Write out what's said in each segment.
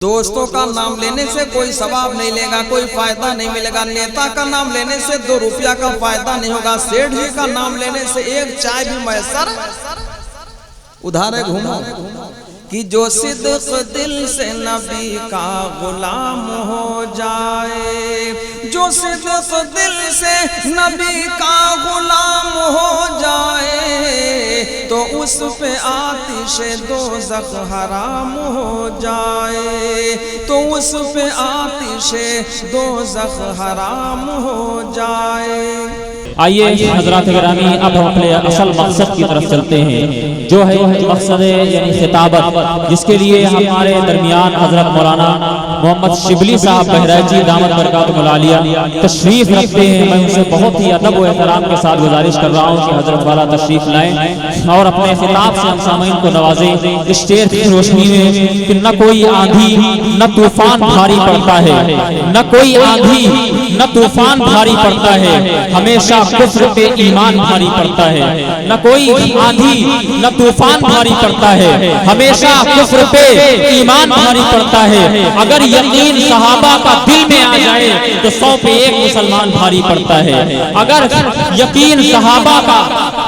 دوستوں کا نام لینے سے کوئی ثواب نہیں لے گا، کوئی فائدہ نہیں ملے گا، نیتا کا نام لینے سے 2 روپیہ کا فائدہ نہیں ہوگا، سیٹھ جی کا نام لینے سے 1 چائے بھی میسر ادھارے گھومو کہ جو صدق دل سے نبی کا غلام ہو جائے، جو صدق دل سے نبی کا غلام ہو جائے تو اس پہ آتش دوزخ حرام ہو جائے، تو اس پہ آتش دوزخ حرام ہو جائے۔ آئیے حضرات گرامی، اب ہم اپنے اصل مقصد کی طرف چلتے ہیں، جو ہے مقصد یعنی خطابت، جس کے لیے ہمارے درمیان حضرت مولانا محمد شبلی صاحب بہرائچی دامت برکاتہ العالیہ تشریف رکھتے ہیں۔ میں ان سے بہت ہی ادب و احترام کے ساتھ گزارش کر رہا ہوں کہ حضرت والا تشریف لائیں اور اپنے خطاب سے ہم سامعین کو نوازیں۔ اسٹیج کی روشنی میں کہ نہ کوئی آندھی نہ طوفان بھاری پڑتا ہے، نہ کوئی آندھی نہ طوفان بھاری پڑتا ہے، ہمیشہ کفر پہ ایمان بھاری پڑتا ہے۔ نہ کوئی آندھی نہ طوفان بھاری پڑتا ہے، ہمیشہ کفر پہ ایمان بھاری پڑتا ہے۔ اگر یقین صحابہ کا دل میں آ جائے تو 100 پہ 1 مسلمان بھاری پڑتا ہے۔ اگر یقین صحابہ کا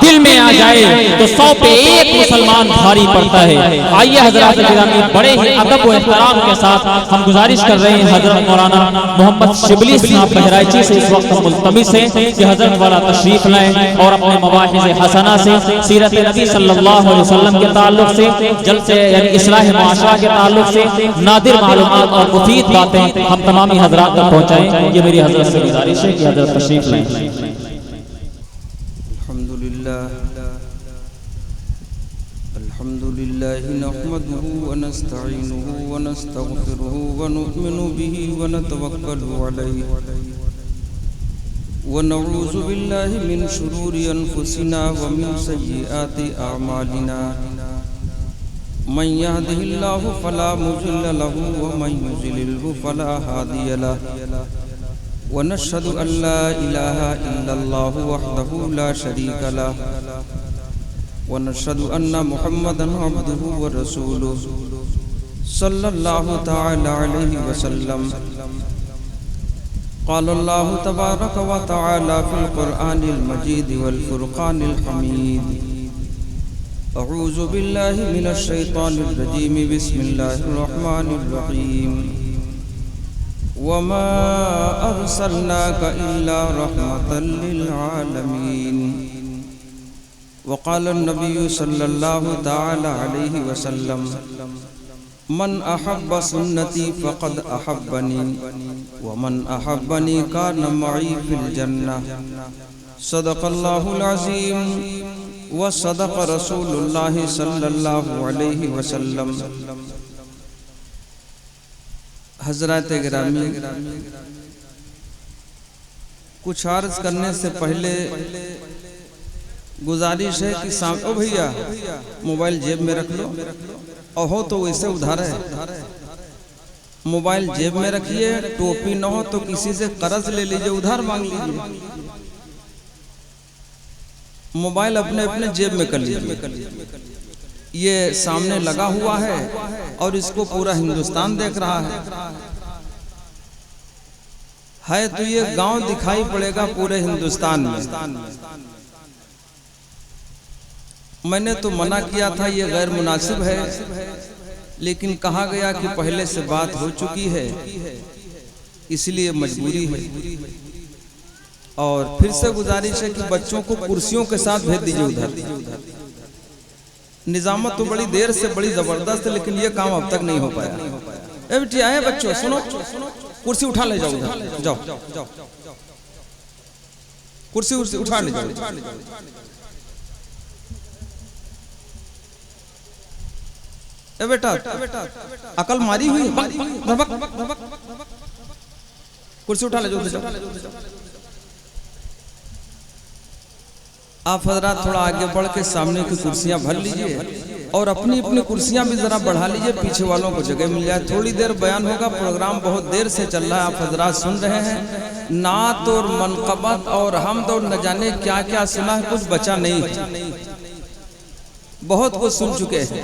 دل میں آ جائے تو 100 پہ 1 مسلمان بھاری پڑتا ہے۔ آئیے حضرات گرامی، بڑے ہی ادب و احترام کے ساتھ ہم گزارش کر رہے ہیں حضرت مولانا محمد شبلی صاحب بہرائچی سے اس وقت ملتمس ہے کہ حضرت والا تشریف لائیں اور اپنے مواعظ حسنہ سے، سیرت نبی صلی اللہ علیہ وسلم کے تعلق سے، جلسے یعنی اصلاح معاشرہ کے تعلق سے نادر معلومات اور مفید باتیں ہم تمامی حضرات تک پہنچائیں۔ یہ میری حضرت سے گزارش ہے کہ حضرت تشریف لائیں۔ الحمدللہ نحمده ونستعینه ونستغفره ونؤمن به ونتوکل علیہ ونعوذ باللہ من شرور انفسنا ومن سیئات اعمالنا، من يهده الله فلا مضل له ومن يضلل فلا هادي له، ونشهد ان لا اله الا الله وحده لا شريك له، ونشهد ان محمدا عبده ورسوله صلی اللہ تعالی علیہ وسلم۔ قال اللہ تبارک و تعالی فی القرآن المجید والفرقان الحمید، اعوذ باللہ من الشیطان الرجیم، بسم اللہ الرحمن الرحیم، وما ارسلناک الا رحمتا للعالمین۔ وقال النبی صلی اللہ تعالی علیہ وسلم، من احب سنتی فقد احبنی ومن احبنی کان معی فی الجنہ۔ صدق اللہ العظیم وصدق رسول اللہ صلی اللہ علیہ وسلم۔ حضرات گرامی، کچھ عرض کرنے سے پہلے گزارش ہے کہ او بھیا موبائل جیب میں رکھ لو، اور ہو تو اسے ادھار ہے، موبائل جیب میں رکھیے، ٹوپی نہ ہو تو کسی سے قرض لے لیجئے، ادھار مانگ لیجئے، موبائل اپنے اپنے جیب میں کر لیجئے۔ یہ سامنے لگا ہوا ہے اور اس کو پورا ہندوستان دیکھ رہا ہے تو یہ گاؤں دکھائی پڑے گا پورے ہندوستان میں۔ میں نے تو منع کیا تھا یہ غیر مناسب ہے، لیکن کہا گیا کہ پہلے سے بات ہو چکی ہے، اس لیے مجبوری ہے۔ اور پھر سے گزارش ہے کہ بچوں کو کرسیوں کے ساتھ بھیج دیجئے ادھر۔ نظامت تو بڑی دیر سے بڑی زبردست ہے، لیکن یہ کام اب تک نہیں ہو پایا۔ اے بیٹی آئے بچوں، سنو، کرسی اٹھا لے جاؤ ادھر، جاؤ کرسی اٹھا لے جاؤ۔ اے بیٹا عقل ماری ہوئی، کرسی اٹھا لے جاؤ۔ آپ حضرات تھوڑا آگے بڑھ کے سامنے کی کرسیاں بھر لیجئے اور اپنی اپنی کرسیاں بھی ذرا بڑھا لیجئے، پیچھے والوں کو جگہ مل جائے۔ تھوڑی دیر بیان ہوگا، پروگرام بہت دیر سے چل رہا ہے، آپ حضرات سن رہے ہیں، نعت اور منقبت اور حمد اور نہ جانے کیا کیا سنا ہے، کچھ بچا نہیں ہے، بہت کچھ سن چکے ہیں۔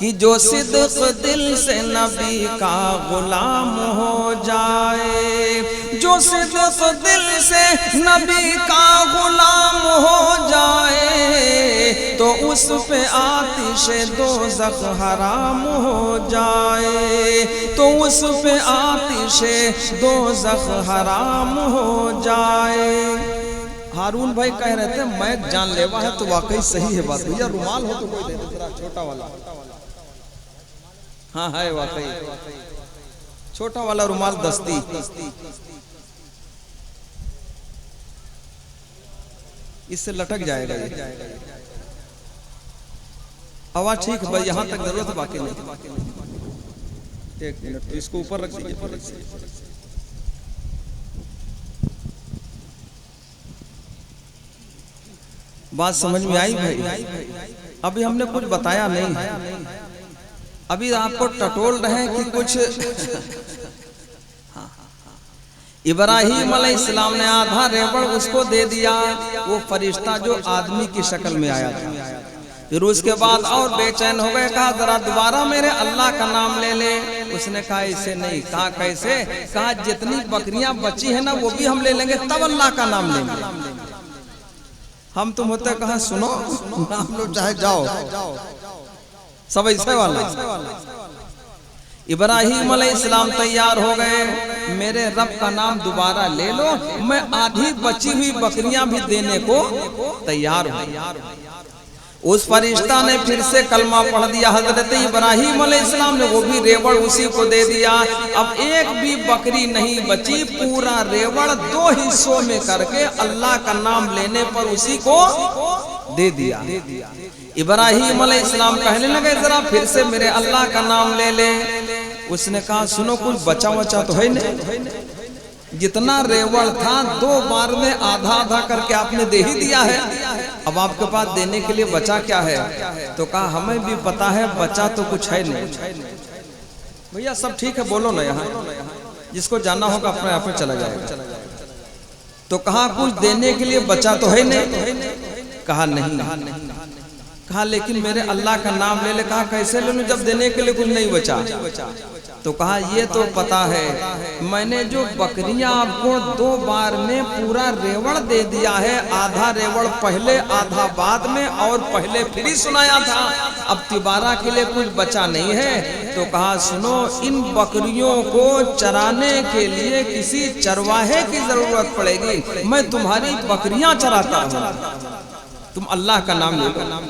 کہ جو صدق دل سے نبی کا غلام ہو جائے، جو صدق دل سے نبی کا غلام ہو جائے تو اس پہ آتش دوزخ حرام ہو جائے، تو اس پہ آتش دوزخ حرام ہو جائے۔ ہارون بھائی کہہ رہے تھے میک جان لیوا ہے، تو واقعی صحیح ہے بات۔ بھیا رومال ہو تو کوئی دے دے ذرا چھوٹا والا۔ ہاں ہے واقعی چھوٹا والا رومال دستی۔ اس سے لٹک جائے گا یہ آواز ٹھیک ہے بھائی، یہاں تک ضرورت باقی نہیں۔ ایک منٹ اس کو اوپر رکھ دیجیے۔ بات سمجھ میں آئی بھائی؟ ابھی ہم نے کچھ بتایا نہیں، ابھی آپ کو ٹٹول رہے کہ کچھ ابراہیم علیہ السلام نے آدھا ریوڑ اس کو دے دیا، وہ فرشتہ جو آدمی کی شکل میں آیا تھا۔ پھر اس کے بعد اور بے چین ہو گئے، کہا ذرا دوبارہ میرے اللہ کا نام لے لے۔ اس نے کہا اسے نہیں۔ کہا کیسے؟ کہا جتنی بکریاں بچی ہیں نا وہ بھی ہم لے لیں گے، تب اللہ کا نام لیں گے۔ ہم تم ہوتے کہاں سنو نام لو چاہے جاؤ، سب ایسے والا۔ ابراہیم علیہ السلام تیار ہو گئے، میرے رب کا نام دوبارہ لے لو، میں آدھی بچی ہوئی بکریاں بھی دینے کو تیار ہوں۔ اس فرشتہ نے پھر سے کلمہ پڑھ دیا، حضرت ابراہیم علیہ السلام نے وہ بھی ریوڑ اسی کو دے دیا۔ اب ایک بھی بکری نہیں بچی، پورا ریوڑ دو حصوں میں کر کے اللہ کا نام لینے پر اسی کو دے دیا۔ ابراہیم علیہ السلام کہنے لگے ذرا پھر سے میرے اللہ کا نام لے لے۔ اس نے کہا سنو کچھ بچا وچا تو ہے نہیں، جتنا ریوڑ تھا دو بار میں آدھا آدھا کر کے آپ نے دے ہی دیا ہے، اب آپ کے پاس دینے کے لیے بچا کیا ہے؟ تو کہا ہمیں بھی پتا ہے بچا تو کچھ ہے نہیں۔ بھیا سب ٹھیک ہے بولو نا، یہاں جس کو جانا ہوگا اپنے آپ میں چلا جائے گا۔ تو کہا کچھ دینے کے لیے بچا تو ہے نہیں؟ کہا نہیں۔ کہا لیکن میرے اللہ کا نام لے لے۔ کہا کیسے لے لوں جب دینے کے لیے کچھ نہیں بچا؟ تو کہا یہ تو پتا ہے، میں نے جو بکریاں آپ کو دو بار میں پورا ریوڑ دے دیا ہے، آدھا ریوڑ پہلے آدھا بعد میں، اور پہلے پھر ہی سنایا تھا، اب تبارہ کے لیے کچھ بچا نہیں ہے۔ تو کہا سنو ان بکریوں کو چرانے کے لیے کسی چرواہے کی ضرورت پڑے گی، میں تمہاری بکریاں چراتا ہوں، تم اللہ کا نام لے لو۔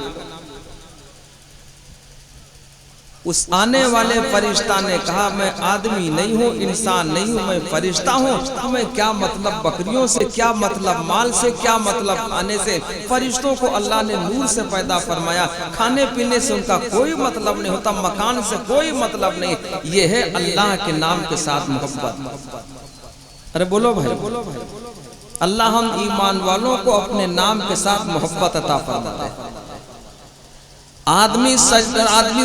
اس آنے والے فرشتہ نے کہا میں آدمی نہیں ہوں، انسان نہیں ہوں، میں فرشتہ ہوں، تمہیں کیا مطلب بکریوں سے، کیا مطلب مال سے، کیا مطلب کھانے سے؟ فرشتوں کو اللہ نے نور سے پیدا فرمایا، کھانے پینے سے ان کا کوئی مطلب نہیں ہوتا، مکان سے کوئی مطلب نہیں، یہ ہے اللہ کے نام کے ساتھ محبت۔ ارے بولو بھائی، اللہ ہم ایمان والوں کو اپنے نام کے ساتھ محبت عطا فرماتا ہے۔ آدمی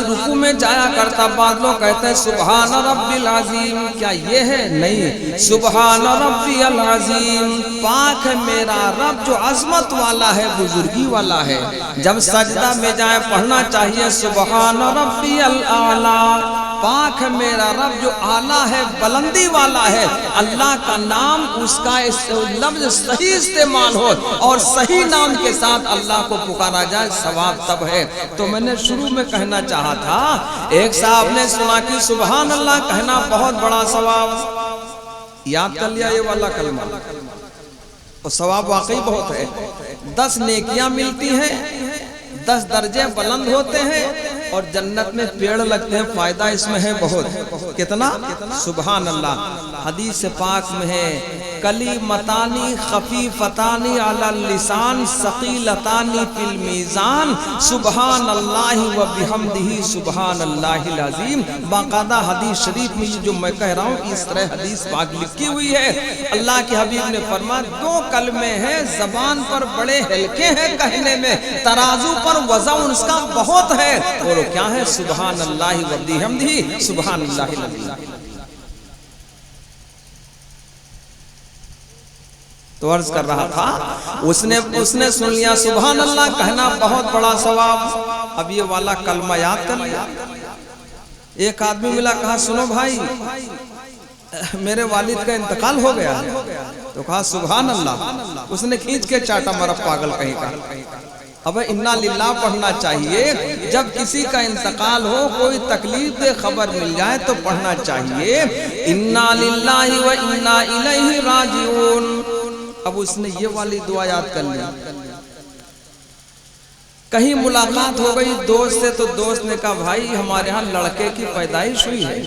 رکوع میں جایا کرتا، بعض لوگ کہتے ہیں سبحان ربی العظیم، کیا یہ ہے؟ نہیں، سبحان ربی العظیم، پاک ہے میرا رب جو عظمت والا ہے، بزرگی والا ہے۔ جب سجدہ میں جائے پڑھنا چاہیے سبحان ربی الاعلی، پاک ہے میرا رب جو اعلیٰ ہے، بلندی والا ہے۔ اللہ کا نام، اس کا لفظ صحیح استعمال ہو اور صحیح نام کے ساتھ اللہ کو پکارا جائے، ثواب تب ہے۔ تو میں نے شروع میں کہنا چاہا تھا، ایک صاحب نے سنا کہ سبحان اللہ کہنا بہت بڑا ثواب، یاد کر لیا یہ والا کلمہ، اور ثواب واقعی بہت ہے۔ 10 نیکیاں ملتی ہیں، 10 درجے بلند ہوتے ہیں، اور جنت میں پیڑ لگتے ہیں، فائدہ اس میں ہے بہت۔ کتنا؟ سبحان اللہ۔ حدیث پاک میں ہے کلیمتانی خفیفتانی علی اللسان ثقیلتانی فی المیزان سبحان اللہ و بحمدہ سبحان اللہ العظیم۔ باقاعدہ حدیث شریف میں جو میں کہہ رہا ہوں اس طرح حدیث پاک لکھی ہوئی ہے۔ اللہ کے حبیب نے فرمایا 2 کلمے ہیں، زبان پر بڑے ہلکے ہیں کہنے میں، ترازو پر وزن اس کا بہت ہے، اور کیا ہے؟ سبحان اللہ و بحمدہ سبحان اللہ العظیم۔ تو عرض کر رہا تھا، اس نے سن لیا سبحان اللہ کہنا بہت بڑا ثواب، اب یہ والا کلمہ یاد کر لیا۔ ایک آدمی ملا, کہا سنو بھائی میرے والد کا انتقال ہو گیا ہے. تو کہا سبحان اللہ. اس نے کھینچ کے چاٹا مارا پاگل کہیں کا. اب انا للہ پڑھنا چاہیے. جب کسی کا انتقال ہو, کوئی تکلیف دہ خبر مل جائے تو پڑھنا چاہیے انا للہ و انا الیہ راجعون. اب اس نے یہ والی دعا یاد کر لی. کہیں ملاقات ہو گئی دوست سے, تو دوست نے کہا بھائی ہمارے ہاں لڑکے کی پیدائش ہوئی ہے.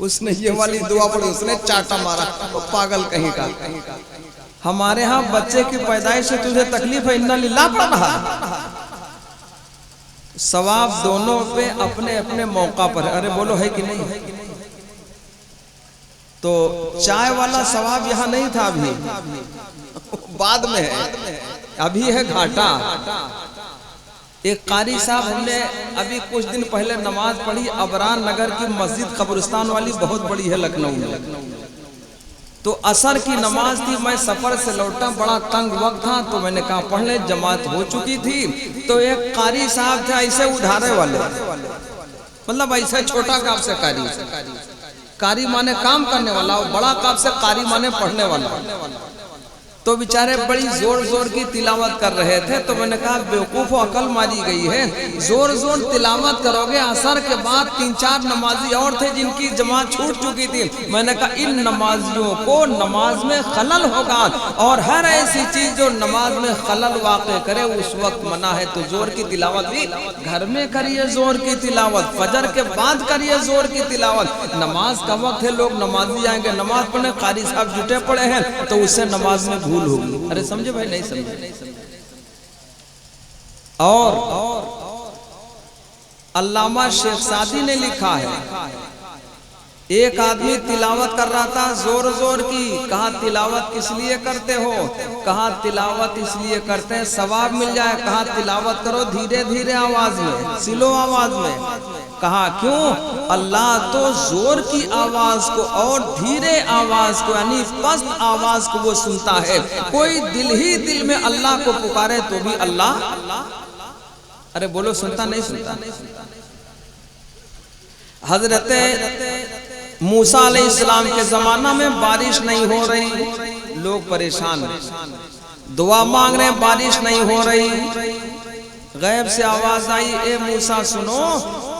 اس نے یہ والی دعا پڑھی, اس نے چاٹا مارا پاگل کہیں کا. ہمارے ہاں بچے کی پیدائش سے تجھے تکلیف ہے, انا للہ پڑھ رہا. ثواب دونوں پہ اپنے اپنے موقع پر ہے. ارے بولو ہے کہ نہیں؟ تو چائے والا ثواب یہاں نہیں تھا, ابھی بعد میں ہے, ابھی ہے گھاٹا. ایک قاری صاحب, ہم نے ابھی کچھ دن پہلے نماز پڑھی ابرار نگر کی مسجد قبرستان والی, بہت بڑی ہے لکھنؤ میں. تو عصر کی نماز تھی, میں سفر سے لوٹا, بڑا تنگ وقت تھا, تو میں نے کہا پڑھ لیں, جماعت ہو چکی تھی. تو ایک قاری صاحب تھے ایسے ادھارے والے, مطلب ایسے چھوٹا کاف سے قاری. قاری مانے کام کرنے والا, بڑا کاف سے قاری مانے پڑھنے والا. تو بیچارے بڑی زور زور کی تلاوت کر رہے تھے. تو میں نے کہا بیوقوف و عقل ماری گئی ہے, زور زور تلاوت کرو گے, عصر کے بعد 3-4 نمازی اور تھے جن کی جماعت چھوٹ چکی تھی. میں نے کہا ان نمازیوں کو نماز میں خلل ہوگا, اور ہر ایسی چیز جو نماز میں خلل واقع کرے اس وقت منع ہے. تو زور کی تلاوت بھی گھر میں کریے, زور کی تلاوت فجر کے بعد کریے, زور کی تلاوت. نماز کا وقت ہے, لوگ نمازی آئیں گے نماز پڑھنے, قاری صاحب جٹے پڑے ہیں, تو اس سے نماز میں بھول ہوگی. ارے سمجھے بھائی, نہیں سمجھے؟ اور علامہ شیخ سعدی نے لکھا ہے, ایک آدمی تلاوت کر رہا تھا زور زور کی. کہا تلاوت کس لیے کرتے ہو؟ کہا تلاوت اس لیے کرتے ہیں ثواب مل جائے. کہا تلاوت کرو دھیرے دھیرے آواز میں, سلو آواز میں. کہا کیوں؟ اللہ تو زور کی آواز کو اور دھیرے آواز کو, یعنی پست آواز کو وہ سنتا ہے. کوئی دل ہی دل میں اللہ کو پکارے تو بھی اللہ, ارے بولو سنتا نہیں سنتا؟ حضرت موسیٰ علیہ السلام کے زمانہ میں بارش نہیں ہو رہی, لوگ پریشان ہیں, دعا مانگ رہے ہیں, بارش نہیں ہو رہی. غیب سے آواز آئی, اے موسیٰ سنو,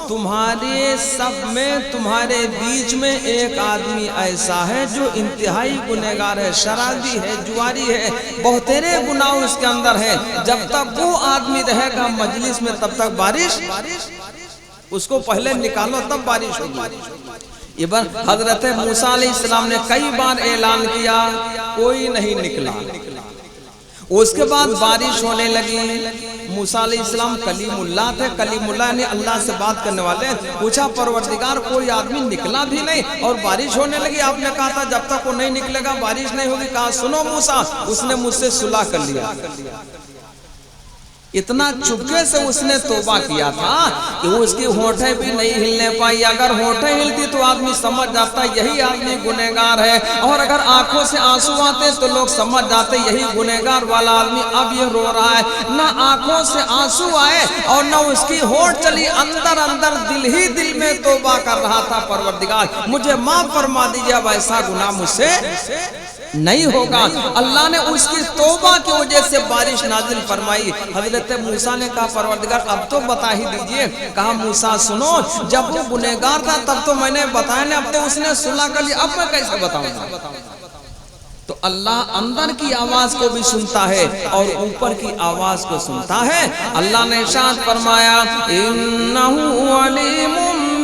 تمہارے سب میں, تمہارے بیچ میں ایک آدمی ایسا ہے جو انتہائی گنہگار ہے, شرابی ہے, جواری ہے, بہترے گناہ اس کے اندر ہے. جب تک وہ آدمی رہے گا مجلس میں تب تک بارش, اس کو پہلے نکالو تب بارش ہوگی. یہ بار حضرت موسیٰ علیہ السلام نے کئی بار اعلان کیا, کوئی نہیں نکلا. اس کے بعد بارش ہونے لگی. موسیٰ علیہ السلام کلیم اللہ تھے, کلیم اللہ نے اللہ سے بات کرنے والے. پوچھا پروردگار کوئی آدمی نکلا بھی نہیں اور بارش ہونے لگی. آپ نے کہا تھا جب تک وہ نہیں نکلے گا بارش نہیں ہوگی. کہا سنو موسیٰ, اس نے مجھ سے صلح کر لیا. اتنا چپکے سے اس نے توبہ کیا تھا کہ وہ اس کی ہونٹیں بھی نہیں ہلنے پائی. اگر ہونٹیں ہلتی تو آدمی سمجھ جاتا یہی آدمی گنہگار ہے, اور اگر آنکھوں سے آنسو آتے تو لوگ سمجھ جاتے یہی گنہگار والا آدمی اب یہ رو رہا ہے. نہ آنکھوں سے آنسو آئے اور نہ اس کی ہونٹ چلی, اندر اندر دل ہی دل میں توبہ کر رہا تھا, پروردگار مجھے معاف فرما دیجیے, اب ایسا گناہ مجھ سے نہیں ہوگا. اللہ نے اس کی توبہ کی وجہ سے بارش نازل فرمائی. حضرت موسیٰ نے کہا پروردگار اب تو بتا ہی دیجئے. کہا موسیٰ سنو, جب وہ گنہگار تھا تب تو میں نے بتایا نہیں, اب تو اس نے صلح کر لی, اب میں کیسے بتاؤں گا؟ تو اللہ اندر کی آواز کو بھی سنتا ہے اور اوپر کی آواز کو سنتا ہے. اللہ نے ارشاد فرمایا انہ علیم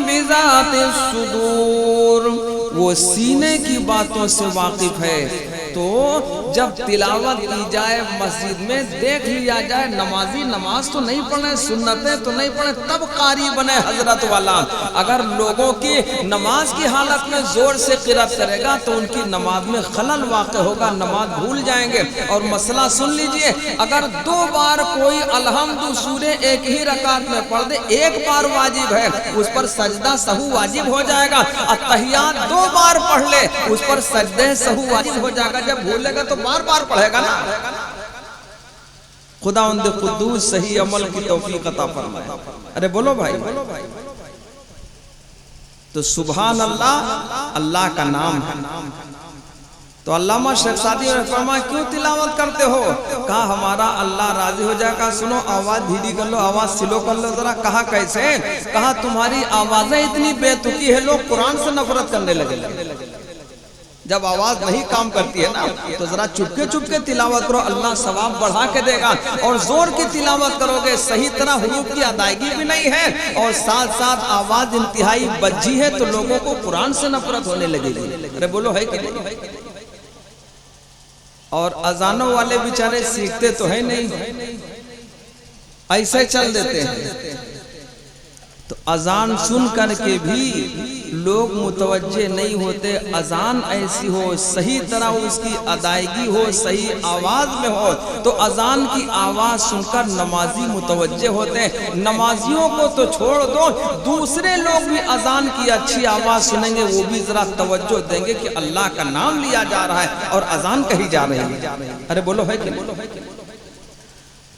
بذات الصدور, وہ سینے کی باتوں سے واقف ہے. تو جب تلاوت کی جائے مسجد میں دیکھ لیا جائے, نمازی نماز تو نہیں پڑھے, سنتیں تو نہیں پڑھے, تب قاری بنے حضرت والا. اگر لوگوں کی نماز کی حالت میں زور سے قرات کرے گا تو ان کی نماز میں خلل واقع ہوگا, نماز بھول جائیں گے. اور مسئلہ سن لیجئے, اگر 2 بار کوئی الحمد سورہ ایک ہی رکعت میں پڑھ دے, 1 بار واجب ہے, اس پر سجدہ سہو واجب ہو جائے گا. التحیات 2 بار پڑھ لے, اس پر سجدہ سہو واجب ہو جائے گا. جب بھولے گا تو بار بار پڑھے گا نا. خداوند قدوس صحیح عمل کی توفیق عطا فرمائے۔ ارے بولو بھائی، تو سبحان اللہ اللہ کا نام ہے۔ تو علامہ شیخ سعدی نے فرمایا کیوں تلاوت کرتے ہو؟ کہا ہمارا اللہ راضی ہو جائے گا۔ سنو آواز دھیری کر لو، آواز سلو کر لو ذرا۔ کہا کیسے؟ کہا تمہاری آوازیں اتنی بے تکی ہے، لوگ قرآن سے نفرت کرنے لگے۔ جب آواز نہیں کام کرتی ہے نا تو ذرا چپکے چپکے تلاوت کرو، اللہ ثواب بڑھا کے دے گا۔ اور زور کی تلاوت کرو گے، صحیح طرح حروف کی ادائیگی بھی نہیں ہے اور ساتھ ساتھ آواز انتہائی بجی ہے تو لوگوں کو قرآن سے نفرت ہونے لگے گی۔ ارے بولو ہے کہ نہیں؟ اور اذانوں والے بیچارے سیکھتے تو ہے نہیں، ایسے چل دیتے ہیں۔ تو اذان سن کر کے بھی لوگ متوجہ نہیں ہوتے۔ اذان ایسی ہو، صحیح طرح اس کی ادائیگی ہو، صحیح آواز میں ہو تو اذان کی آواز سن کر نمازی متوجہ ہوتے ہیں۔ نمازیوں کو تو چھوڑ دو، دوسرے لوگ بھی اذان کی اچھی آواز سنیں گے، وہ بھی ذرا توجہ دیں گے کہ اللہ کا نام لیا جا رہا ہے اور اذان کہی جا رہی ہے۔ ارے بولو ہے کہ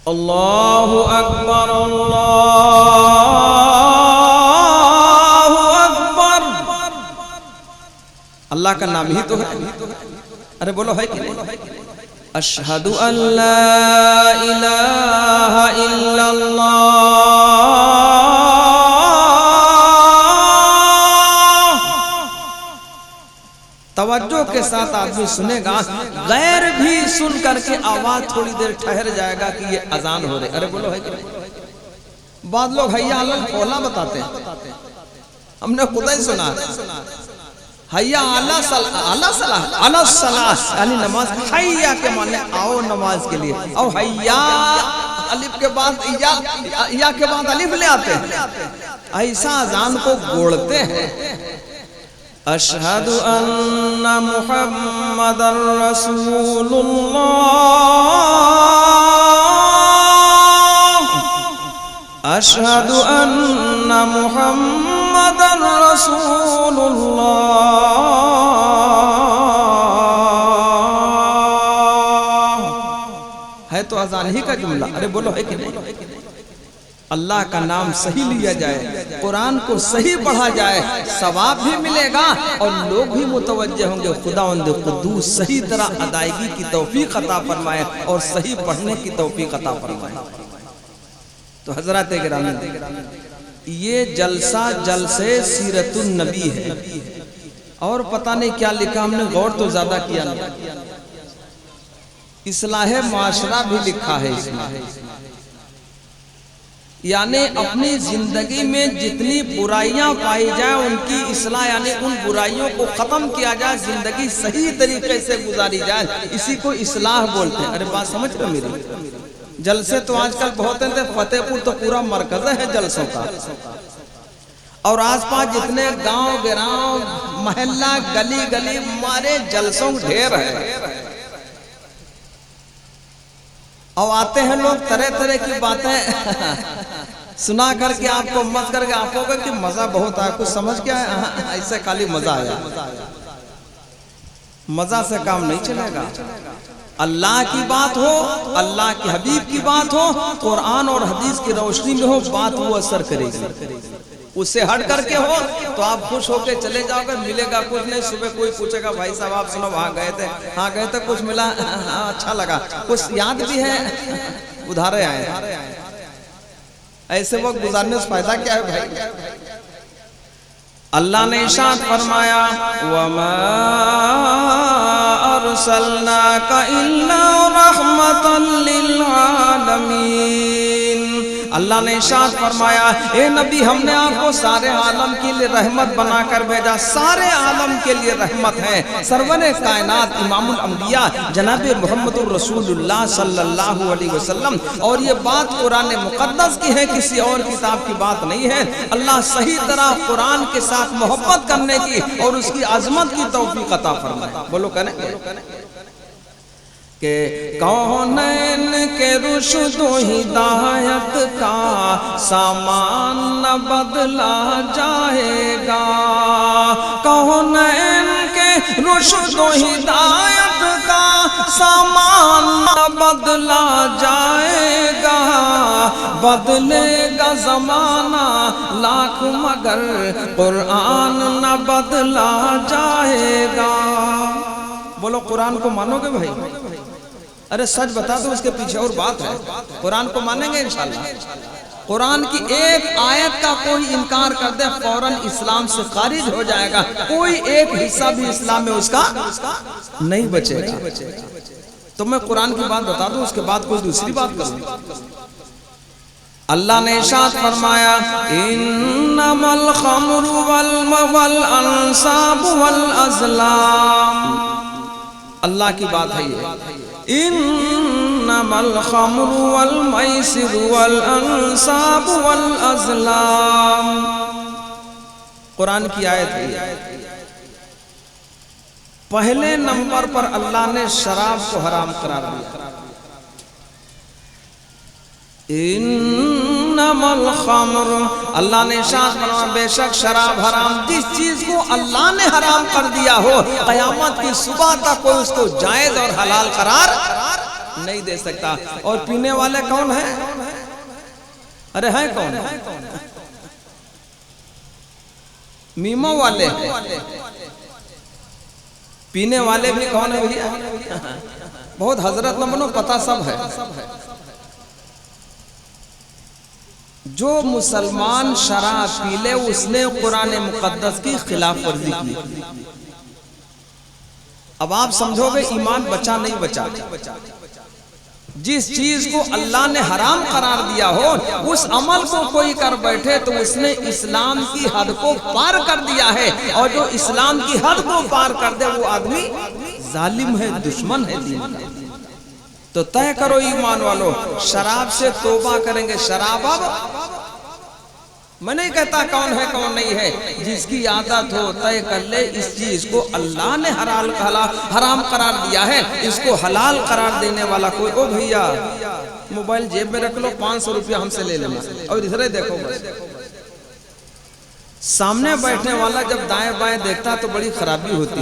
اللہ اکبر، اللہ کا نام ہی تو ہے۔ ارے بولو ہے کہ نہیں؟ اشہد ان لا الہ الا اللہ، توجہ کے ساتھ آدمی سنے گا، غیر بھی سن کر کے آواز تھوڑی دیر ٹھہر جائے گا کہ یہ اذان ہو رہی۔ ارے بولو ہے کہ نہیں؟ بعض لوگ حیا علی الفلاح بتاتے ہیں، ہم نے خدا ہی سنا حیا علی الصلاۃ، یعنی نماز۔ حیا کے معنی آؤ نماز کے لیے، او حیا الف کے بعد یا کے بعد الف لے آتے ہیں، ایسا اذان کو گوڑتے ہیں۔ اشہد ان محمد رسول اللہ، اشہد ان محمد رسول اللہ، ہے تو اذان ہی کا جملہ۔ ارے بولو ہے کہ نہیں؟ اللہ کا نام صحیح لیا جائے، قرآن کو صحیح پڑھا جائے، ثواب بھی ملے گا اور لوگ بھی متوجہ ہوں گے۔ خداوند قدوس صحیح طرح ادائیگی کی توفیق عطا فرمائے اور صحیح پڑھنے کی توفیق عطا فرمائے۔ تو حضرات گرامی، یہ جلسہ جلسے سیرت النبی ہے، اور پتہ نہیں کیا لکھا، ہم نے غور تو زیادہ کیا نہیں۔ اصلاح معاشرہ بھی لکھا ہے اس میں، یعنی اپنی زندگی میں جتنی برائیاں پائی جائیں ان کی اصلاح، یعنی ان برائیوں کو ختم کیا جائے، زندگی صحیح طریقے سے گزاری جائے، اسی کو اصلاح بولتے ہیں۔ ارے بات سمجھ رہے میری؟ جلسے تو آج کل بہت ہیں، فتح پور تو پورا مرکز ہے جلسوں کا، اور آس پاس جتنے گاؤں گراؤں محلہ گلی گلی مارے جلسوں ڈھیر ہے، اور آتے ہیں لوگ طرح طرح کی باتیں سنا کر کے آپ کو مت کر کے آپ کو کہ مزہ بہت آیا، کچھ سمجھ کے آیا، ایسے خالی مزہ آیا۔ مزہ سے کام نہیں چلے گا۔ اللہ کی بات ہو، اللہ کے حبیب کی بات ہو، قرآن اور حدیث کی روشنی میں ہو، بات وہ اثر کرے گی۔ اس سے ہٹ کر کے ہو تو آپ خوش ہو کے چلے جاؤ گے، ملے گا کچھ نہیں۔ صبح کوئی پوچھے گا بھائی صاحب آپ سنو وہاں گئے تھے؟ ہاں گئے تھے، کچھ ملا؟ ہاں اچھا لگا، کچھ یاد بھی ہے، ادھارے آئے۔ ایسے وقت گزارنے سے فائدہ کیا ہے بھائی؟ اللہ نے ارشاد فرمایا وَمَا أَرْسَلْنَاكَ إِلَّا رَحْمَةً لِلْعَالَمِينَ۔ اللہ نے ارشاد فرمایا اے نبی ہم نے آپ کو سارے عالم کے لیے رحمت بنا کر بھیجا، سارے عالم کے لیے رحمت ہے۔ سرور کائنات امام الانبیاء جناب محمد الرسول اللہ صلی اللہ علیہ وسلم، اور یہ بات قرآن مقدس کی ہے، کسی اور کتاب کی بات نہیں ہے۔ اللہ صحیح طرح قرآن کے ساتھ محبت کرنے کی اور اس کی عظمت کی توفیق عطا فرمائے۔ بولو کہنے کہ کونین کے رشد و ہدایت کا سامان نہ بدلا جائے گا، کونین کے رشد و ہدایت کا سامان نہ بدلا جائے گا، بدلے گا زمانہ لاکھ مگر قرآن نہ بدلا جائے گا۔ بولو قرآن کو مانو گے بھائی؟ ارے سچ بتا دو، اس کے پیچھے اور بات ہے۔ قرآن کو مانیں گے انشاءاللہ؟ قرآن کی ایک آیت کا کوئی انکار کر دے فوراً اسلام سے خارج ہو جائے گا، کوئی ایک حصہ بھی اسلام میں اس کا نہیں بچے گا۔ تو میں قرآن کی بات بتا دوں، اس کے بعد کوئی دوسری بات کروں۔ اللہ نے ارشاد فرمایا انما الخمر والانصاب والازلام، اللہ کی بات ہے یہ، انما الخمر والمیسر والانصاب والازلام، قرآن کی آیت ہے۔ پہلے نمبر پر اللہ نے شراب کو حرام قرار دیا، انما الخمر، اللہ نے ارشاد فرمایا بے شک شراب حرام، جس چیز کو اللہ نے حرام کر دیا ہو قیامت کی صبح تک کوئی اس کو جائز اور حلال قرار نہیں دے سکتا۔ اور پینے والے کون ہیں؟ ارے ہیں کون؟ میمو والے ہیں۔ پینے والے بھی کون ہیں بھیا؟ بہت حضرت نہ بنو، پتہ سب ہے۔ جو مسلمان شراب پی لے اس نے قرآن مقدس کی خلاف ورزی کی۔ اب آپ سمجھو گے ایمان بچا نہیں بچا؟ جس چیز کو اللہ نے حرام قرار دیا ہو اس عمل کو کوئی کر بیٹھے تو اس نے اسلام کی حد کو پار کر دیا ہے، اور جو اسلام کی حد کو پار کر دے وہ آدمی ظالم ہے، دشمن ہے دین کا۔ تو طے کرو ایمان والو، شراب سے توبہ کریں گے۔ شراب اب میں نہیں کہتا کون ہے کون نہیں ہے، جس کی عادت ہو طے کر لے اس چیز کو اللہ نے حرام قرار دیا ہے، اس کو حلال قرار دینے والا کوئی۔ او بھیا موبائل جیب میں رکھ لو، 500 روپیہ ہم سے لے لینا، اور ادھر دیکھو بس۔ سامنے بیٹھنے والا جب دائیں بائیں دیکھتا تو بڑی خرابی ہوتی۔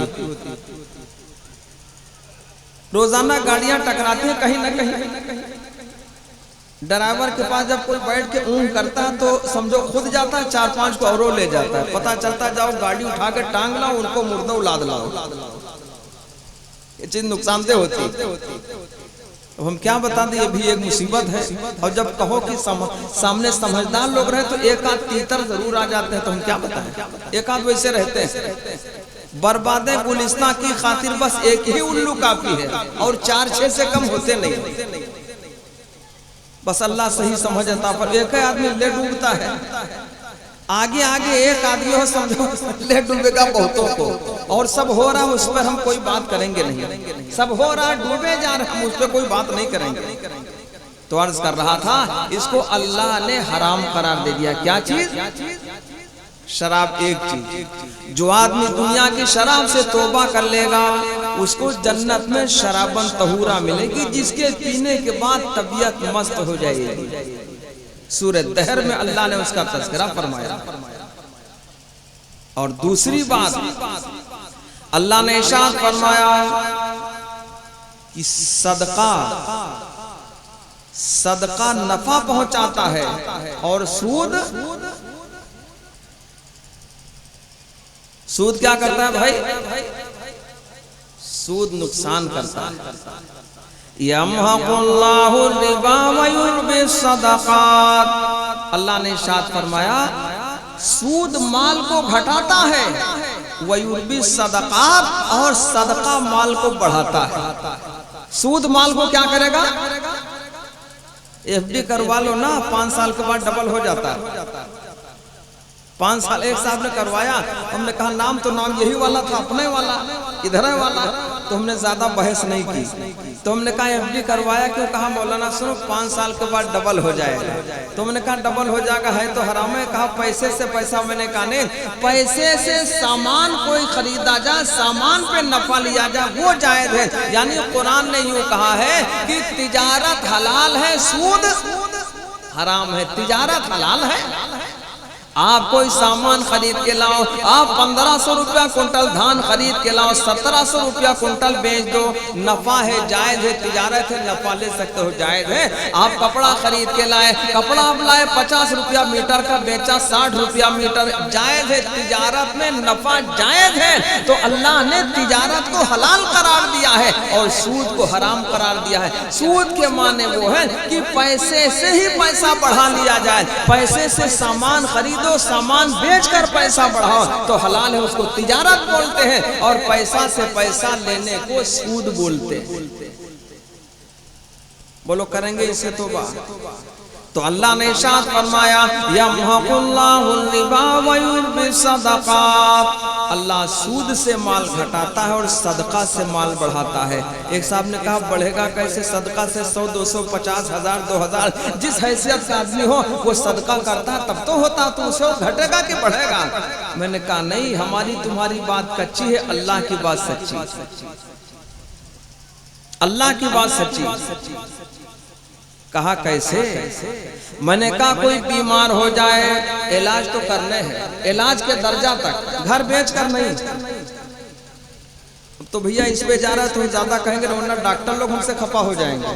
روزانہ گاڑیاں ٹکراتی ہیں کہیں نہ کہیں، ڈرائیور کے پاس جب کوئی بیٹھ کے اون کرتا ہے تو سمجھو خود جاتا ہے، 4-5 کو اوروں لے جاتا ہے، پتہ چلتا جاؤ گاڑی اٹھا کے ٹانگ لاؤ، ان کو مردہ اولاد لاؤ۔ یہ چیز نقصان دہ ہوتی ہے۔ اب ہم کیا بتا دیں، یہ بھی ایک مصیبت ہے۔ اور جب کہو کہ سامنے سمجھدار لوگ رہے تو ایک آدھ تیتر ضرور آ جاتے ہیں، تو ہم کیا بتائیں، ایک آدھ ویسے رہتے ہیں۔ برباد گلستہ کی خاطر بس ایک ہی الو کافی ہے، اور 4-6 سے کم ہوتے نہیں۔ بس اللہ صحیح سمجھ عطا پر ایک آدمی لے ڈوبتا ہے، آگے آگے ایک آدمی ہو سمجھو لے ڈوبے گا بہتوں کو، اور سب ہو رہا اس پر ہم کوئی بات کریں گے نہیں، سب ہو رہا ڈوبے جا رہے ہم اس پہ کوئی بات نہیں کریں گے۔ تو عرض کر رہا تھا اس کو اللہ نے حرام قرار دے دیا۔ کیا چیز؟ شراب ایک چیز۔ جو آدمی دنیا کی شراب سے توبہ کر لے گا اس کو جنت میں شرابن طہورا ملے گی، جس کے پینے کے بعد طبیعت مست ہو جائے گی۔ سورہ دہر میں اللہ نے اس کا تذکرہ فرمایا۔ اور دوسری بات اللہ نے ارشاد فرمایا کہ صدقہ نفع پہنچاتا ہے، اور سود کیا کرتا ہے بھائی؟ سود نقصان کرتا ہے۔ یمحق اللہ الربا ویربی الصدقات، اللہ نے ارشاد فرمایا سود مال کو گھٹاتا ہے، ویربی الصدقات، اور صدقہ مال کو بڑھاتا ہے۔ سود مال کو کیا کرے گا؟ ایف ڈی کروا لو نا، 5 سال کے بعد ڈبل ہو جاتا ہے۔ 5 سال ایک صاحب نے کروایا، ہم نے کہا نام تو نام یہی والا تھا، اپنے والا ادھر ہے والا، تو ہم نے زیادہ بحث نہیں کی۔ تو ہم نے کہا ایف ڈی کروایا کیوں؟ کہا مولانا سنو 5 سال کے بعد ڈبل ہو جائے گا۔ تو ہم نے کہا ڈبل ہو جائے گا ہے تو حرام ہے؟ کہا پیسے سے پیسہ، میں نے کہا نہیں، پیسے سے سامان کوئی خریدا جائے، سامان پہ نفع لیا جائے وہ جائز ہے۔ یعنی قرآن نے یوں کہا ہے کہ تجارت حلال ہے، سود حرام ہے۔ تجارت حلال ہے، آپ کوئی سامان خرید کے لاؤ، آپ 1500 روپیہ کنٹل دھان خرید کے لاؤ، 1700 روپیہ کنٹل بیچ دو، نفع ہے، جائز ہے، تجارت ہے، نفع لے سکتے ہو، جائز ہے۔ آپ کپڑا خرید کے لائے، کپڑا آپ لائے 50 روپیہ میٹر کا، بیچا 60 روپیہ میٹر، جائز ہے، تجارت میں نفع جائز ہے۔ تو اللہ نے تجارت کو حلال قرار دیا ہے اور سود کو حرام قرار دیا ہے۔ سود کے معنی وہ ہے کہ پیسے سے ہی پیسہ بڑھا لیا جائے، پیسے سے سامان خرید سامان بیچ کر پیسہ بڑھاؤ تو حلال ہے، اس کو تجارت بولتے ہیں، اور پیسہ سے پیسہ لینے کو سود بولتے ہیں۔ بولو کریں گے اسے توبہ؟ تو اللہ نے ارشاد فرمایا یمحق اللہ الربا ویربی الصدقات، اللہ سود سے مال گھٹاتا ہے اور صدقہ سے مال بڑھاتا ہے۔ ایک صاحب نے کہا بڑھے گا کیسے؟ صدقہ سے 100 200 50 1000 2000 جس حیثیت کا آدمی ہو وہ صدقہ کرتا تب تو ہوتا، تو اسے گھٹے گا کہ بڑھے گا؟ میں نے کہا نہیں، ہماری تمہاری بات کچی ہے، اللہ کی بات سچی، اللہ کی بات سچی۔ کہا کیسے؟ میں نے کہا کوئی بیمار ہو جائے، علاج تو کرنے ہیں، علاج کے درجہ تک، گھر بیچ کر نہیں۔ تو بھیا اس پہ جا رہا ہے تو زیادہ کہیں گے، ورنہ ڈاکٹر لوگ ہم سے خفا ہو جائیں گے۔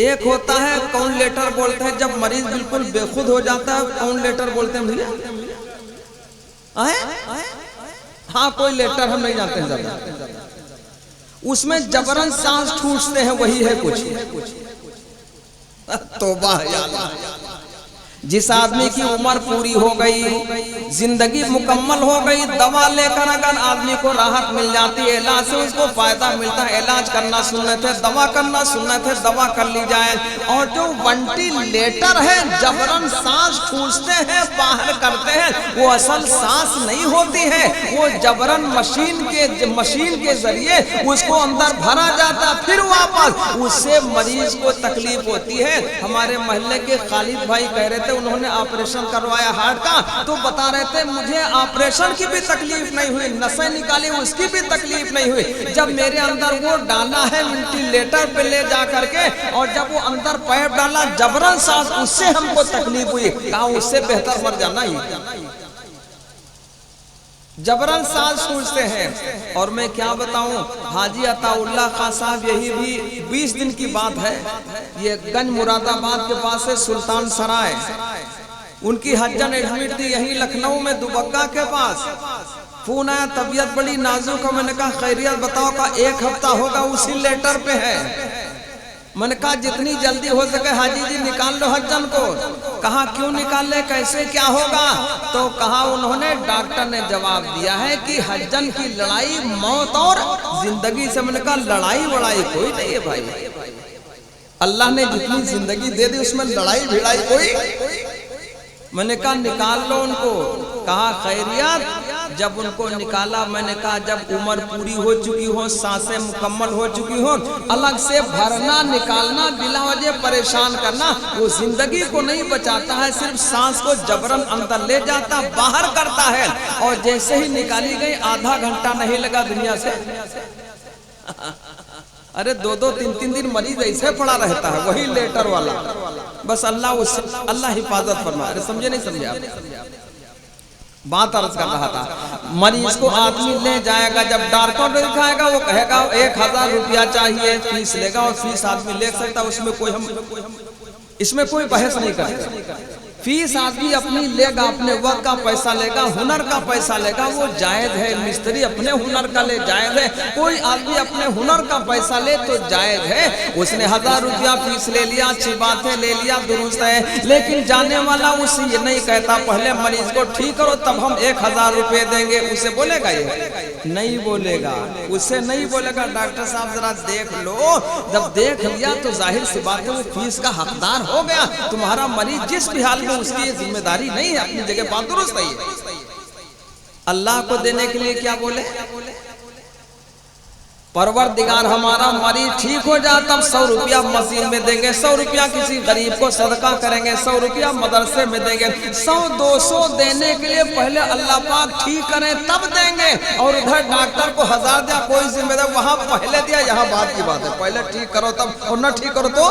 ایک ہوتا ہے کون لیٹر بولتے ہیں، جب مریض بالکل بے خود ہو جاتا ہے کون لیٹر بولتے ہیں بھیا؟ ہاں کوئی لیٹر ہم نہیں جانتے ہیں زیادہ، اس میں جبرن سانس ٹھوستے ہیں، وہی ہے کچھ۔ توبہ یا اللہ، جس آدمی کی عمر پوری ہو گئی، زندگی مکمل ہو گئی، دوا لے کر اگر آدمی کو راحت مل جاتی ہے، علاج سے اس کو فائدہ ملتا ہے، علاج کرنا سنت ہے، دوا کرنا سنت ہے، دوا کر لی جائے۔ اور جو وینٹیلیٹر ہے، جبرن سانس ٹھوستے ہیں، باہر کرتے ہیں، وہ اصل سانس نہیں ہوتی ہے، وہ جبرن مشین کے ذریعے اس کو اندر بھرا جاتا، پھر واپس اس سے مریض کو تکلیف ہوتی ہے۔ ہمارے محلے کے خالد بھائی کہہ رہے تھے، انہوں نے آپریشن کروایا ہارٹ کا، تو بتا رہے تھے مجھے آپریشن کی بھی تکلیف نہیں ہوئی، نسیں نکالی اس کی بھی تکلیف نہیں ہوئی، جب میرے اندر وہ ڈالا ہے وینٹیلیٹر پہ لے جا کر کے، اور جب وہ اندر پیپ ڈالا جبرن سانس، اس سے ہم کو تکلیف ہوئی۔ کہا اس سے بہتر مر جانا ہی، جبرن سانس ٹھوستے ہیں۔ اور میں کیا بتاؤں، حاجی عطا اللہ خان صاحب، یہی بھی 20 دن کی بات ہے، یہ گنج مراد آباد کے پاس ہے، سلطان سرائے، ان کی حجن ایڈمٹ تھی یہی لکھنؤ میں دوبگہ کے پاس۔ فون آیا طبیعت بڑی نازک ہے، میں نے کہا خیریت بتاؤ، کا 1 ہفتہ ہوگا اسی لیٹر پہ ہے۔ میں نے کہا جتنی جلدی ہو سکے حاجی جی نکال لو حجن کو۔ کہا کیوں نکال لے، کیسے کیا ہوگا؟ تو کہا انہوں نے، ڈاکٹر نے جواب دیا ہے کہ حجن کی لڑائی موت اور زندگی سے۔ میں نے کہا لڑائی وڑائی کوئی نہیں ہے بھائی، اللہ نے جتنی زندگی دے دی اس میں لڑائی بھڑائی کوئی۔ میں نے کہا نکال لو ان کو۔ کہا خیریت؟ جب ان کو نکالا، میں نے کہا جب عمر پوری ہو چکی ہو، سانسیں مکمل ہو چکی ہو، الگ سے بھرنا نکالنا بلا وجہ پریشان کرنا وہ زندگی کو نہیں بچاتا ہے، صرف سانس کو جبرن اندر لے جاتا، باہر کرتا ہے۔ اور جیسے ہی نکالی گئی آدھا گھنٹہ نہیں لگا دنیا سے۔ ارے 2 3 دن مریض ایسے پڑا رہتا ہے، وہی لیٹر والا، بس اللہ حفاظت فرمائے۔ ارے سمجھے نہیں سمجھے آپ؟ بات عرض کر رہا تھا، مریض کو آدمی لے جائے گا، جب ڈاکٹر نے دکھائے گا وہ کہے گا 1000 روپیہ چاہیے، فیس لے گا، اور فیس آدمی لے سکتا، اس میں کوئی بحث نہیں کرتا۔ فیس آدمی اپنی لے گا، اپنے وقت کا پیسہ لے گا، ہنر کا پیسہ لے گا، وہ جائز ہے۔ مستری اپنے ہنر کا لے جائز ہے، کوئی آدمی اپنے ہنر کا پیسہ لے تو جائز ہے۔ اس نے 1000 روپیہ فیس لے لیا، اچھی بات ہے، لے لیا، درست ہے، لیکن جانے والا اسے یہ نہیں کہتا پہلے مریض کو ٹھیک کرو تب ہم 1000 روپے دیں گے، اسے بولے گا؟ یہ نہیں بولے گا، اسے نہیں بولے گا ڈاکٹر صاحب ذرا دیکھ لو۔ جب دیکھ لیا تو ظاہر سی بات ہے وہ فیس کا حقدار ہو گیا۔ تمہارا مریض جس بھی حال میں، اس کی یہ ذمہ داری نہیں ہے، اپنی جگہ بات درست ہے۔ اللہ کو دینے کے لیے کیا بولے؟ پروردگار ہمارا مریض ٹھیک ہو جائے تب 100 روپیہ مسجد میں دیں گے، 100 روپیہ کسی غریب کو صدقہ کریں گے، 100 روپیہ مدرسے میں دیں گے، 100 200 دینے کے لیے پہلے اللہ پاک ٹھیک کریں تب دیں گے۔ اور ادھر ڈاکٹر کو 1000 دیا، کوئی ذمہ دار، وہاں پہلے دیا، یہاں بات کی بات ہے، پہلے ٹھیک کرو تب، اور نہ ٹھیک کرو تو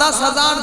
10,000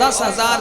10,000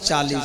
40।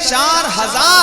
4000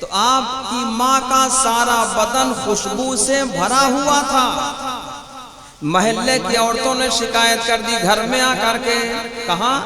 تو آپ کی ماں کا سارا بدن خوشبو سے بھرا ہوا تھا۔ محلے کی عورتوں نے شکایت کر دی گھر میں آ کر کے، کہاں؟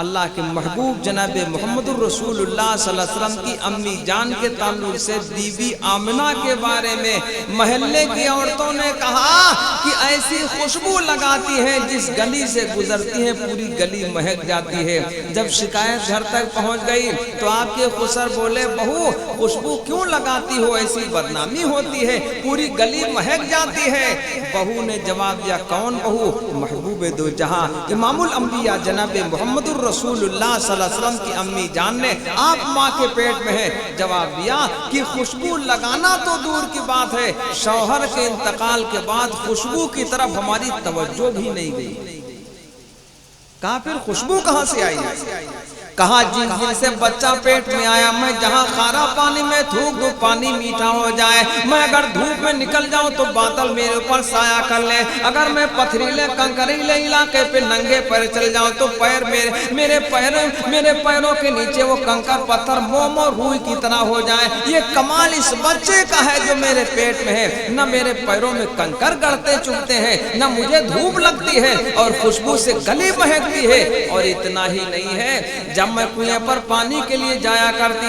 اللہ کے محبوب جناب محمد الرسول اللہ صلی اللہ علیہ وسلم کی امی جان کے تعلق سے بی بی آمنہ کے بارے میں محلے کی عورتوں نے کہا کہ ایسی خوشبو لگاتی ہے جس گلی سے گزرتی ہے پوری گلی مہک جاتی ہے۔ جب شکایت گھر تک پہنچ گئی تو آپ کے خسر بولے بہو خوشبو کیوں لگاتی ہو، ایسی بدنامی ہوتی ہے، پوری گلی مہک جاتی ہے۔ بہو نے جواب دیا کون بہو؟ محبوب دو جہاں امام الانبیاء جناب محمد رسول اللہ صلی اللہ علیہ وسلم کی امی جان نے، آپ ماں کے پیٹ میں ہے، جواب دیا کہ خوشبو لگانا تو دور کی بات ہے، شوہر کے انتقال کے بعد خوشبو کی طرف ہماری توجہ بھی نہیں گئی۔ کہا پھر خوشبو کہاں سے آئی؟ کہا جن سے بچہ پیٹ میں آیا، میں جہاں کھارا پانی میں تھوک دو پانی میٹھا ہو جائے، میں اگر دھوپ میں نکل جاؤں تو بادل میرے اوپر سایہ کر لے، اگر میں پتھریلے کنکریلے علاقے پہ ننگے پیر چل جاؤں تو پیر میرے پیروں کے نیچے وہ کنکر پتھر موم اور روئی کی طرح ہو جائے۔ یہ کمال اس بچے کا ہے جو میرے پیٹ میں ہے، نہ میرے پیروں میں کنکر گڑتے چبھتے ہیں، نہ مجھے دھوپ لگتی ہے اور خوشبو سے گلی مہکتی ہے۔ اور اتنا ہی نہیں ہے، جب میں کنویں پر پانی کے لیے جایا کرتی،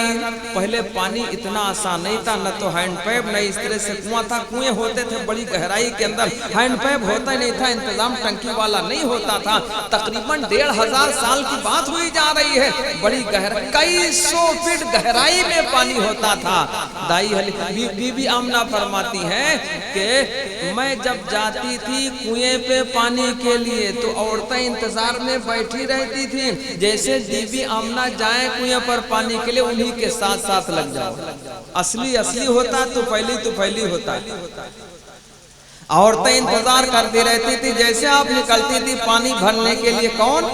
پہلے پانی اتنا آسان نہیں تھا، نہ تو ہینڈ پیپ نہ اس طرح سے کنواں تھا، کنویں ہوتے تھے بڑی گہرائی کے اندر، ہینڈ پیپ ہوتا ہی نہیں تھا، انتظام ٹنکی والا نہیں ہوتا تھا۔ تقریباً 1500 سال کی بات ہوئی جا رہی ہے، بڑی گہرائی کئی 100 فٹ گہرائی میں پانی ہوتا تھا۔ بی بی آمنہ فرماتی ہیں کہ میں جب جاتی تھی کنویں پہ پانی کے لیے تو عورتیں انتظار میں بیٹھی رہتی تھی، جیسے بی بی آمنہ جائیں کنویں پر پانی کے لیے انہی کے ساتھ ساتھ لگ جاؤ۔ اصلی ہوتا تو پہلی ہوتا۔ عورتیں انتظار کرتی رہتی تھی، جیسے آپ نکلتی تھی پانی بھرنے کے لیے، کون؟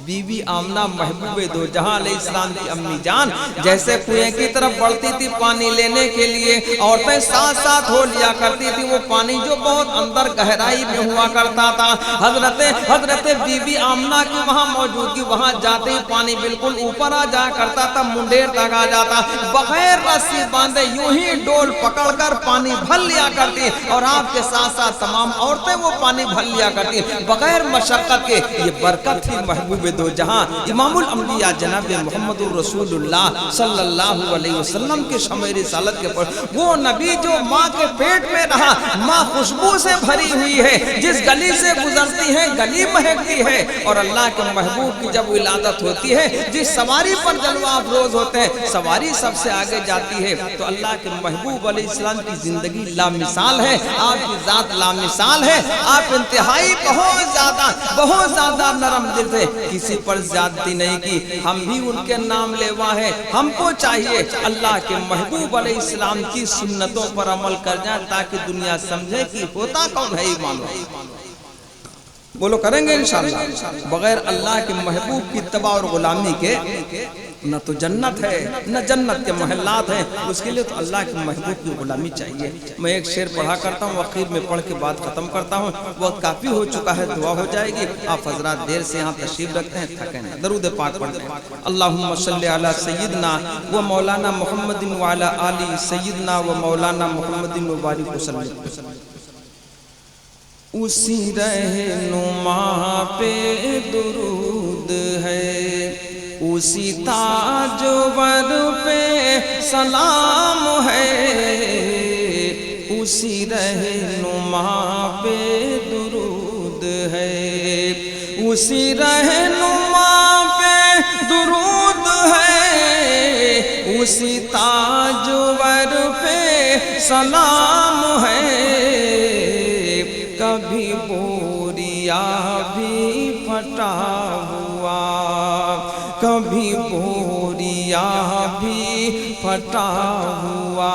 بی بی آمنہ محبوب دو جہاں علیہ السلام کی امی جان جیسے کنویں کی طرف بڑھتی تھی پانی لینے کے لیے، عورتیں ساتھ ساتھ ہو لیا کرتی تھی وہ پانی جو بہت اندر گہرائی میں ہوا کرتا تھا۔ حضرت بی بی آمنہ کی وہاں موجودگی، وہاں جاتے ہی پانی بالکل اوپر آ جایا کرتا تھا، منڈیر تک آ جاتا، بغیر رسی باندھے یوں ہی ڈول پکڑ کر پانی بھر لیا کرتی، اور آپ کے ساتھ ساتھ تمام عورتیں وہ پانی بھر لیا کرتی بغیر مشقت کے۔ یہ برکت تھی محبوب دو جہاں امام الانبیاء جناب محمد الرسول اللہ صلی اللہ علیہ وسلم کے شمع رسالت کے پر، وہ نبی جو ماں کے پیٹ میں رہا، ماں خوشبو سے بھری ہوئی ہے، جس گلی سے گزرتی ہے گلی مہکتی ہے، اور اللہ کے محبوب کی جب ولادت ہوتی ہے، جس سواری پر جلوہ افروز ہوتے ہیں، سواری سب سے آگے جاتی ہے، تو اللہ کے محبوب علیہ السلام کی زندگی لامثال ہے، آپ کی ذات لامثال ہے، آپ انتہائی بہت زیادہ نرم دل تھے، کسی پر زیادتی نہیں کی، ہم بھی ان کے نام لیوا ہیں، ہم کو چاہیے اللہ کے محبوب علیہ السلام کی سنتوں پر عمل کر جائیں تاکہ دنیا سمجھے کہ ہوتا کون ہے ایمان۔ بولو کریں گے انشاءاللہ؟ بغیر اللہ کے محبوب کی اتباع اور غلامی کے نہ تو جنت ہے نہ جنت کے محلات ہیں، اس کے لیے تو اللہ کے محبوب کی غلامی چاہیے۔ میں ایک شعر پڑھا کرتا ہوں، اخیر میں پڑھ کے بات ختم کرتا ہوں، وقت کافی ہو چکا ہے، دعا ہو جائے گی، آپ حضرات دیر سے یہاں تشریف رکھتے ہیں، تھکیں نہ، درود پاک پڑھتے ہیں۔ اللہم صلی علی سیدنا و مولانا محمد وعلی آل سیدنا و مولانا محمد مبارک وسلم۔ اسی رہنما پہ درود ہے، اسی تاجور پہ سلام ہے، اسی رہنما پہ درود ہے، اسی رہنما پہ درود ہے، اسی تاجور پہ سلام ہے۔ کبھی بوریا بھی پھٹا ہوا، کبھی بوریا بھی پھٹا ہوا،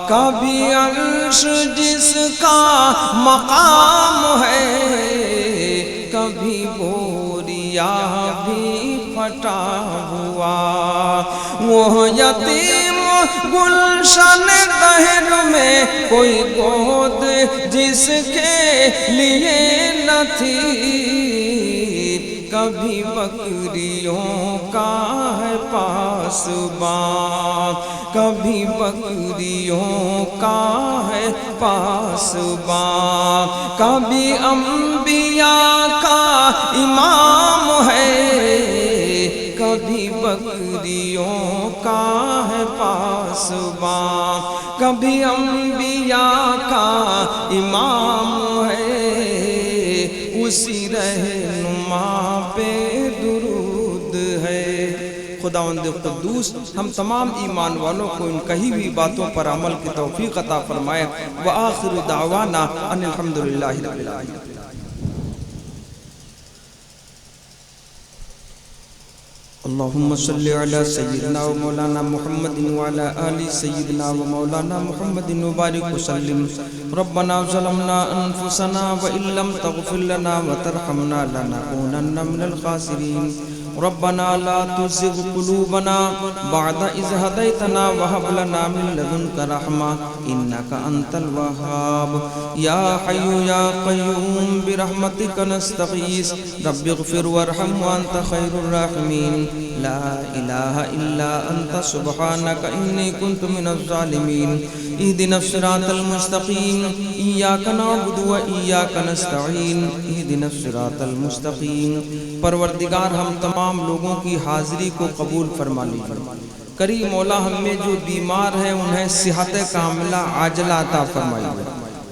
کبھی عرش جس کا مقام ہے، کبھی بوریا بھی پھٹا ہوا۔ وہ یتیم گلشن دہر میں کوئی گود جس کے لیے نہ تھی، کبھی بکریوں کا ہے پاسبان، کبھی بکریوں کا ہے پاسبان، کبھی انبیاء کا امام ہے، کبھی بکریوں کا ہے پاسبان، کبھی انبیاء کا امام ہے، اسی رہنما پہ درود ہے۔ خداوند قدوس ہم تمام ایمان والوں کو ان کہی ہوئی باتوں پر عمل کی توفیق عطا فرمائے۔ وآخر دعوانا ان الحمدللہ رب العالمین۔ اللهم صل على سيدنا ومولانا محمد وعلى آل سيدنا ومولانا محمد وبارك وسلم۔ ربنا ظلمنا أنفسنا وإن لم تغفر لنا وترحمنا لنكونن من الخاسرين۔ ربنا لا تزغ قلوبنا بعد إذ هديتنا وهب لنا من لدنك رحمة إنك أنت الوهاب۔ يا حي يا قيوم برحمتك نستغيث رب اغفر وارحم وأنت خير الراحمين۔ لا إله إلا أنت سبحانك إني كنت من الظالمين۔ اهدنا الصراط المستقيم إياك نعبد وإياك نستعين اهدنا الصراط المستقيم۔ پروردگار ہم تمام لوگوں کی حاضری کو قبول فرما لیجیے۔ کریم مولا ہم میں جو بیمار ہیں انہیں صحت کاملہ عاجلہ عطا فرمائیے۔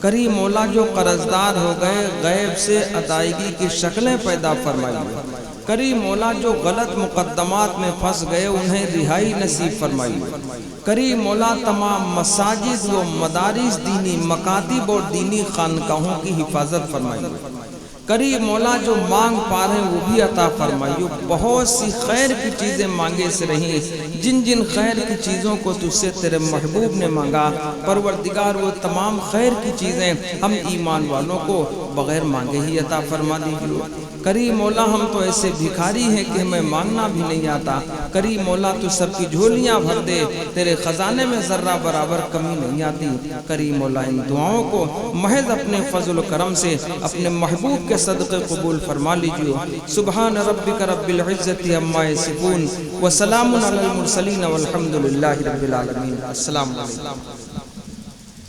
کریم مولا جو قرضدار ہو گئے غیب سے ادائیگی کی شکلیں پیدا فرمائیے۔ کریم مولا جو غلط مقدمات میں پھنس گئے انہیں رہائی نصیب فرمائیے۔ کریم مولا تمام مساجد و مدارس دینی مکاتب اور دینی خانقاہوں کی حفاظت فرمائیے۔ کریم مولا جو مانگ پا رہے ہیں وہ بھی عطا فرمائیو۔ بہت سی خیر کی چیزیں مانگے سے رہیں، جن جن خیر کی چیزوں کو تجھ سے تیرے محبوب نے مانگا پروردگار وہ تمام خیر کی چیزیں ہم ایمان والوں کو بغیر مانگے ہی عطا فرما دیجیے۔ کریم مولا ہم تو ایسے بھکاری ہیں کہ ہمیں مانگنا بھی نہیں آتا۔ کریم مولا تو سب کی جھولیاں بھر دے، تیرے خزانے میں ذرہ برابر کمی نہیں آتی۔ کریم مولا ان دعاؤں کو محض اپنے فضل و کرم سے اپنے محبوب کے صدقے قبول فرما لیجیے۔ سبحان ربک رب العزت عما یصفون وسلام علی المرسلین والحمد للہ رب العالمین۔ السلام علیکم۔